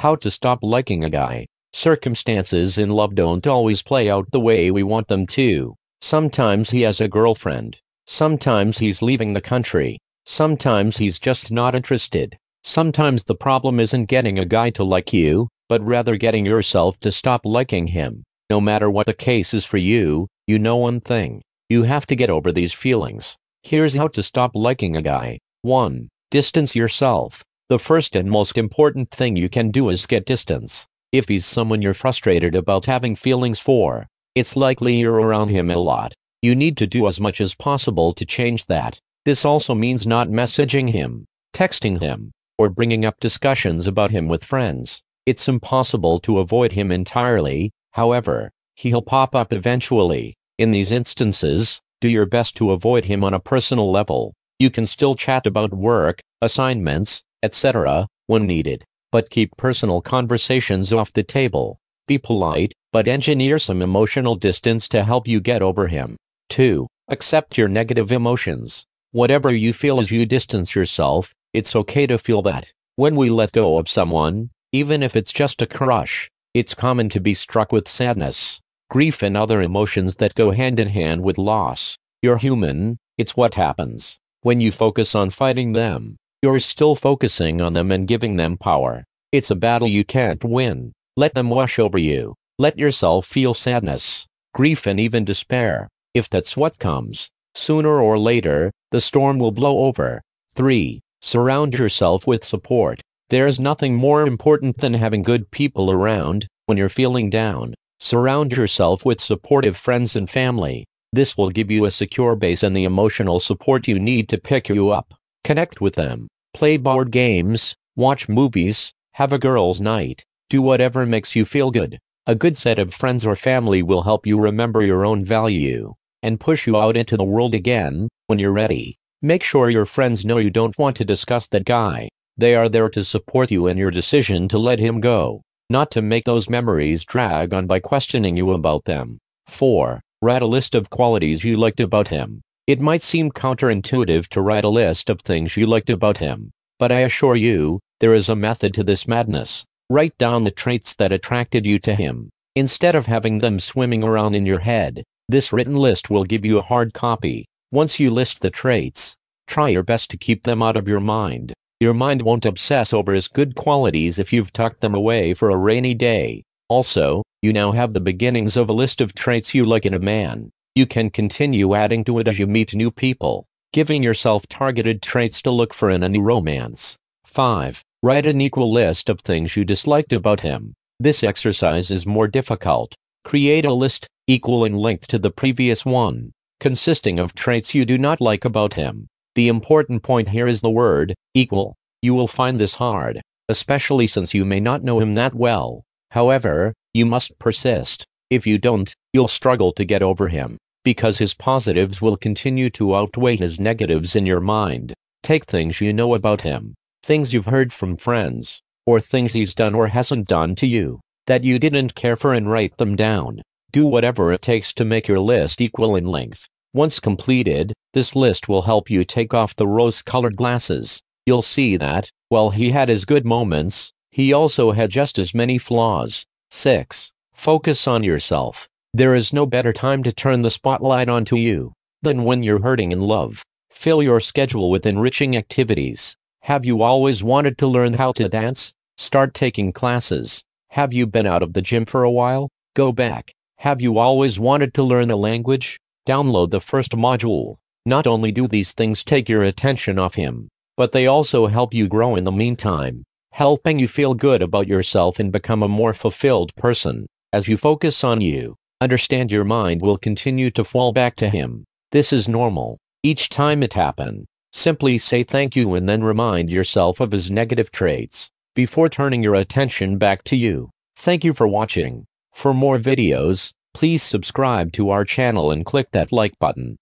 How to stop liking a guy. Circumstances in love don't always play out the way we want them to. Sometimes he has a girlfriend. Sometimes he's leaving the country. Sometimes he's just not interested. Sometimes the problem isn't getting a guy to like you, but rather getting yourself to stop liking him. No matter what the case is for you, you know one thing. You have to get over these feelings. Here's how to stop liking a guy. 1. Distance yourself. The first and most important thing you can do is get distance. If he's someone you're frustrated about having feelings for, it's likely you're around him a lot. You need to do as much as possible to change that. This also means not messaging him, texting him, or bringing up discussions about him with friends. It's impossible to avoid him entirely, however, he'll pop up eventually. In these instances, do your best to avoid him on a personal level. You can still chat about work, assignments, etc., when needed, but keep personal conversations off the table. Be polite, but engineer some emotional distance to help you get over him. 2. Accept your negative emotions. Whatever you feel as you distance yourself, it's okay to feel that. When we let go of someone, even if it's just a crush, it's common to be struck with sadness, grief and other emotions that go hand in hand with loss. You're human, it's what happens. When you focus on fighting them, you're still focusing on them and giving them power. It's a battle you can't win. Let them wash over you. Let yourself feel sadness, grief and even despair. If that's what comes, sooner or later, the storm will blow over. 3. Surround yourself with support. There's nothing more important than having good people around when you're feeling down. Surround yourself with supportive friends and family. This will give you a secure base and the emotional support you need to pick you up. Connect with them. Play board games, watch movies, have a girls' night. Do whatever makes you feel good. A good set of friends or family will help you remember your own value and push you out into the world again when you're ready. Make sure your friends know you don't want to discuss that guy. They are there to support you in your decision to let him go, not to make those memories drag on by questioning you about them. 4. Write a list of qualities you liked about him. It might seem counterintuitive to write a list of things you liked about him, but I assure you, there is a method to this madness. Write down the traits that attracted you to him, instead of having them swimming around in your head. This written list will give you a hard copy. Once you list the traits, try your best to keep them out of your mind. Your mind won't obsess over his good qualities if you've tucked them away for a rainy day. Also, you now have the beginnings of a list of traits you like in a man. You can continue adding to it as you meet new people, giving yourself targeted traits to look for in a new romance. 5. Write an equal list of things you disliked about him. This exercise is more difficult. Create a list, equal in length to the previous one, consisting of traits you do not like about him. The important point here is the word, equal. You will find this hard, especially since you may not know him that well. However, you must persist. If you don't, you'll struggle to get over him, because his positives will continue to outweigh his negatives in your mind. Take things you know about him, things you've heard from friends, or things he's done or hasn't done to you, that you didn't care for, and write them down. Do whatever it takes to make your list equal in length. Once completed, this list will help you take off the rose-colored glasses. You'll see that, while he had his good moments, he also had just as many flaws. 6. Focus on yourself. There is no better time to turn the spotlight onto you than when you're hurting in love. Fill your schedule with enriching activities. Have you always wanted to learn how to dance? Start taking classes. Have you been out of the gym for a while? Go back. Have you always wanted to learn a language? Download the first module. Not only do these things take your attention off him, but they also help you grow in the meantime, helping you feel good about yourself and become a more fulfilled person. As you focus on you, understand your mind will continue to fall back to him. This is normal. Each time it happens, simply say thank you and then remind yourself of his negative traits before turning your attention back to you. Thank you for watching. For more videos, please subscribe to our channel and click that like button.